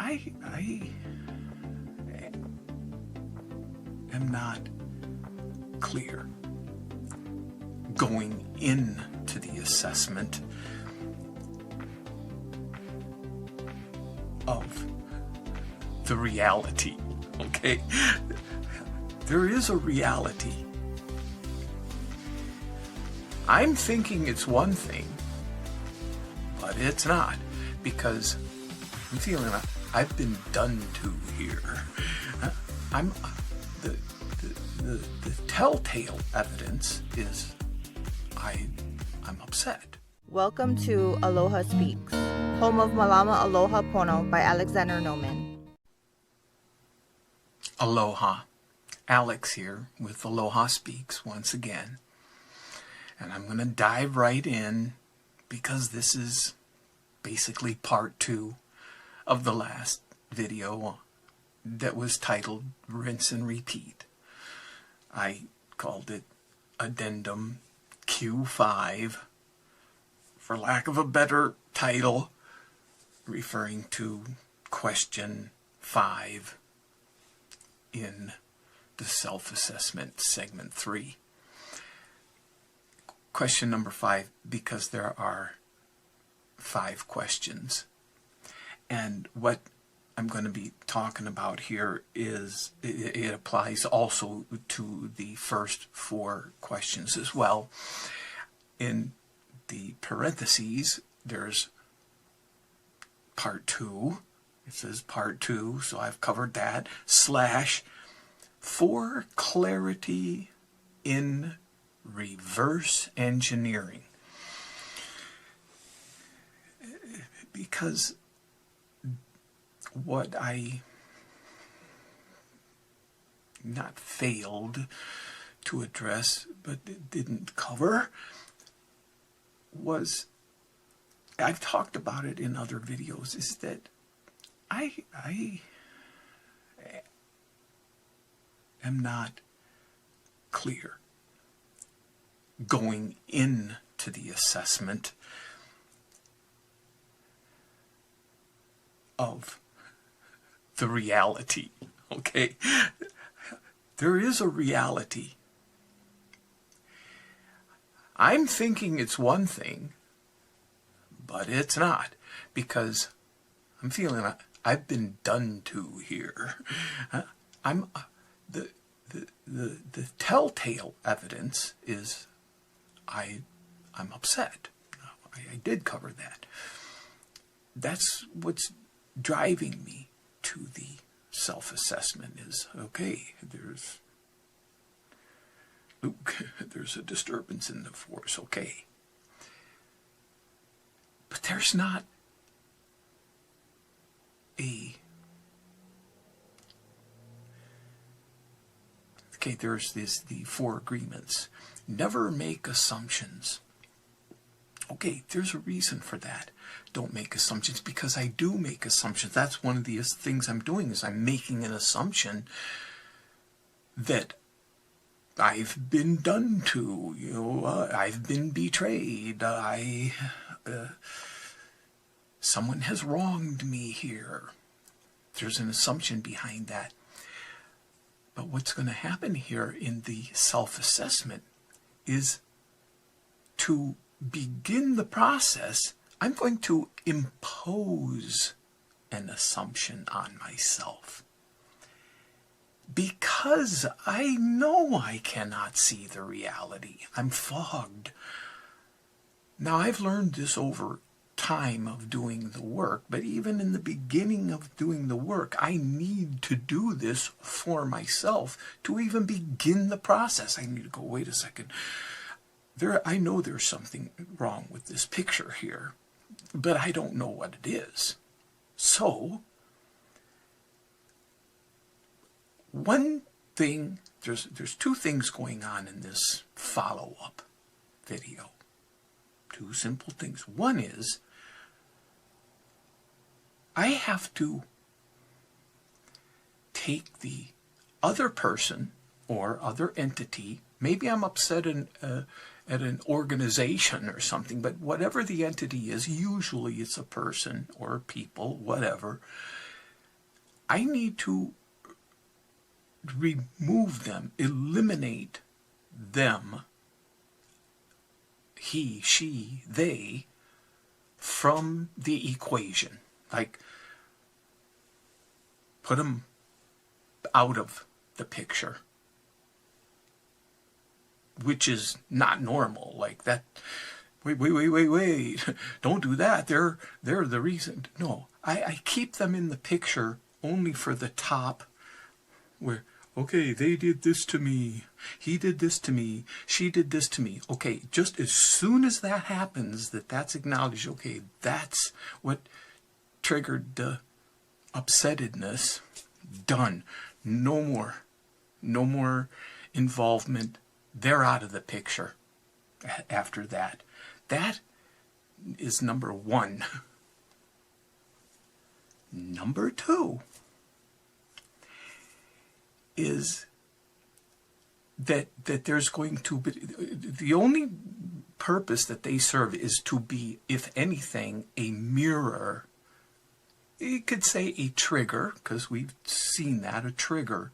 I am not clear going into the assessment of the reality, okay? There is a reality. I'm thinking it's one thing, but it's not, because I'm feeling I've been done to here. I'm the telltale evidence is I'm upset. Welcome to Aloha Speaks, home of Malama Aloha Pono by Alexander Noman. Aloha. Alex here with Aloha Speaks once again. And I'm going to dive right in because this is basically part 2 of the last video that was titled Rinse and Repeat. I called it Addendum Q5, for lack of a better title, referring to question 5 in the self-assessment segment 3. Question number 5, because there are 5 questions. And what I'm going to be talking about here is, it applies also to the first 4 questions as well. In the parentheses, there's part 2. It says part 2, so I've covered that. / for clarity in reverse engineering. Because what I not failed to address, but didn't cover, was, I've talked about it in other videos, is that I am not clear going into the assessment of the reality, okay? There is a reality. I'm thinking it's one thing, but it's not, because I'm feeling I've been done to here. I'm the telltale evidence is I'm upset. I did cover that. That's what's driving me to the self-assessment is, okay, there's a disturbance in the force, okay. But there's not there's the 4 agreements. Never make assumptions. Okay, there's a reason for that. Don't make assumptions, because I do make assumptions. That's one of the things I'm doing, is I'm making an assumption that I've been done to, I've been betrayed, someone has wronged me here. There's an assumption behind that. But what's going to happen here in the self-assessment is, to begin the process, I'm going to impose an assumption on myself. Because I know I cannot see the reality. I'm fogged. Now, I've learned this over time of doing the work, but even in the beginning of doing the work, I need to do this for myself to even begin the process. I need to go, wait a second. I know there's something wrong with this picture here, but I don't know what it is. So, one thing, there's 2 things going on in this follow-up video. 2 simple things. One is, I have to take the other person or other entity. Maybe I'm upset at an organization or something, but whatever the entity is, usually it's a person or people, whatever. I need to remove them, eliminate them, he, she, they, from the equation. Like, put them out of the picture, which is not normal. Like that, wait, don't do that. They're the reason. No, I keep them in the picture only for the top, where, okay, they did this to me, he did this to me, she did this to me. Okay, just as soon as that happens, that's acknowledged, okay, that's what triggered the upsettedness, done. No more involvement. They're out of the picture after that. That is number one. Number two is that there's going to be, the only purpose that they serve is to be, if anything, a mirror. You could say a trigger, because we've seen that, a trigger.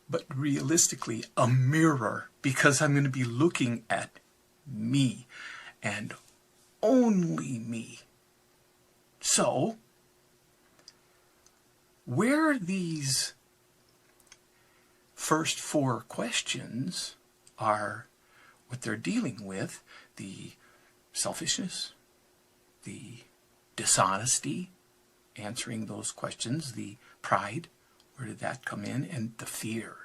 But realistically, a mirror, because I'm going to be looking at me and only me. So, where these first four questions are what they're dealing with, the selfishness, the dishonesty, answering those questions, the pride, where did that come in, and the fear.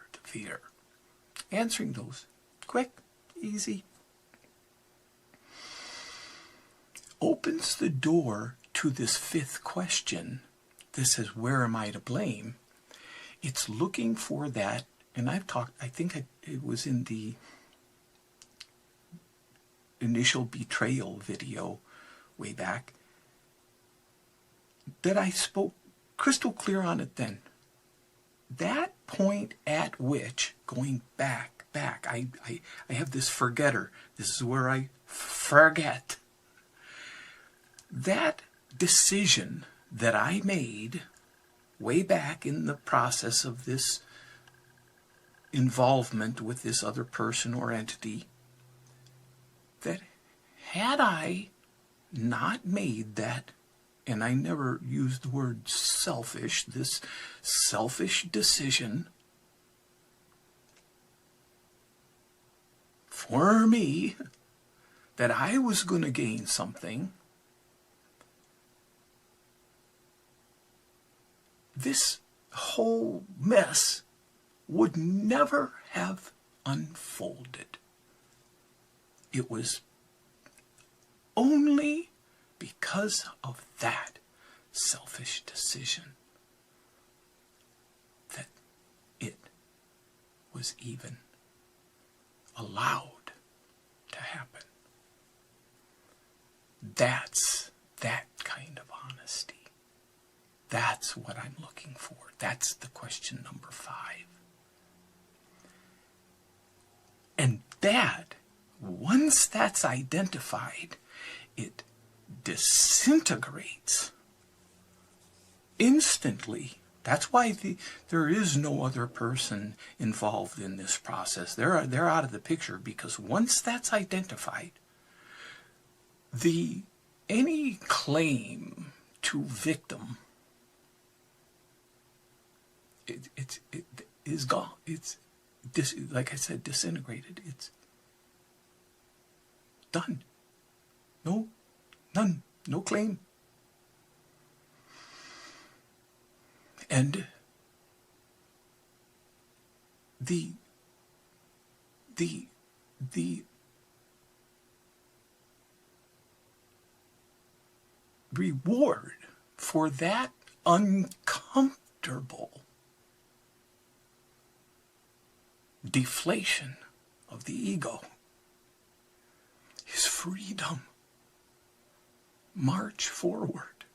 Answering those. Quick, easy. Opens the door to this fifth question. This is, where am I to blame? It's looking for that, and I've talked, I think it was in the initial betrayal video way back, that I spoke crystal clear on it then. That point at which, going back, I have this forgetter. This is where I forget. That decision that I made way back in the process of this involvement with this other person or entity, that had I not made that, and I never used the word selfish, this selfish decision for me, that I was going to gain something, this whole mess would never have unfolded. It was only because of that selfish decision that it was even allowed to happen. That's that kind of honesty. That's what I'm looking for. That's the question number 5. And that, once that's identified, it disintegrates instantly. That's why there is no other person involved in this process. They're out of the picture, because once that's identified, any claim to victim, it is gone. It's like I said, disintegrated. It's done. None. No claim. And the reward for that uncomfortable deflation of the ego is freedom. March forward.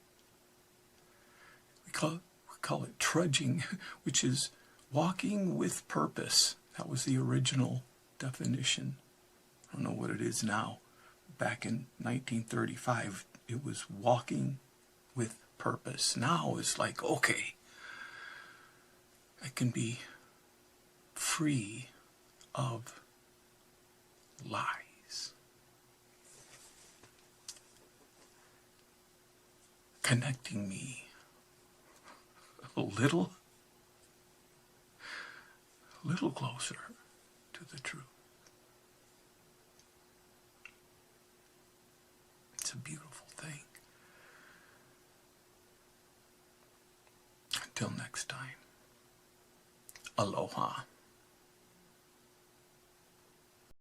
We call it trudging, which is walking with purpose. That was the original definition. I don't know what it is now. Back in 1935, it was walking with purpose. Now it's like, okay, I can be free of lies. Connecting me a little closer to the truth. It's a beautiful thing. Until next time, aloha.